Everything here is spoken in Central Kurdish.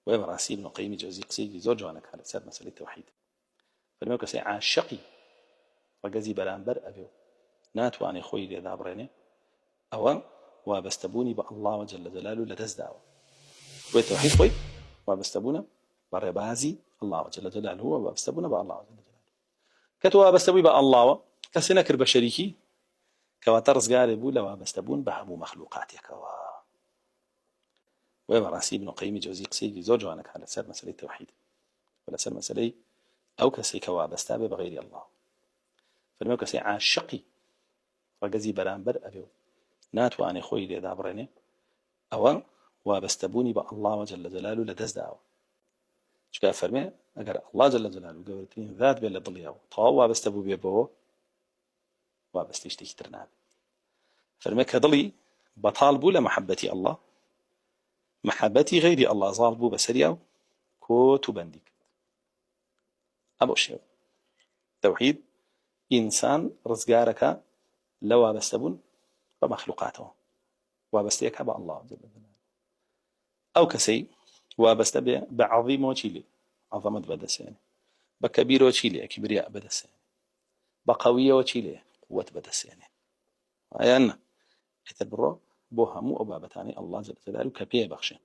ويبراسي ابن قيم جوزي قسيدي زور جوانك على سر مسألة التوحيد فلما كسي عاشقي رجزي برانبر أبيو ناتواني خوي لذا بريني أو وابستبوني بالله جل جلاله لتزدعوا والتوحيد خوي وابستبونا بربازي الله جل جلاله هو وابستبونا بالله جل جلاله كتو وابستبوي بالله كسنكر بشريكي كواترز قاربو لو وابستبون بهمو مخلوقاتك ويبراسي ابن قيم جوزي قسيدي زور جوانك على سر مسألة التوحيد ولا سر مسألة أو كسي كوابستاب بغير الله فلما كسي عاشقي رجزي برانبر أبيو ناتواني خوي لذا بريني أو وابستبوني بالله جل جلاله لتزدعوا شكا فرمي أقر الله جل جلاله قولتين ذات بيلا ضلياو طاو وابستبو بيبو وابستيش تكترناب فرمي كضلي بطالبو لمحبتي الله محبتي غير الله ظالبو بسرياو كوتو بنديك أبو شيء توحيد إنسان رزقارك لو وابستبون بمخلوقاته وابستيك أبا الله جل جلاله أو كسي وابستبع بعظيم وشيلي عظمت بدسين بكبير وشيلي كبرياء بدسين بقوية وشيلي قوة بدسين أيانا يتبرو بوها مو أبابتاني الله جل جلاله كبير بخشين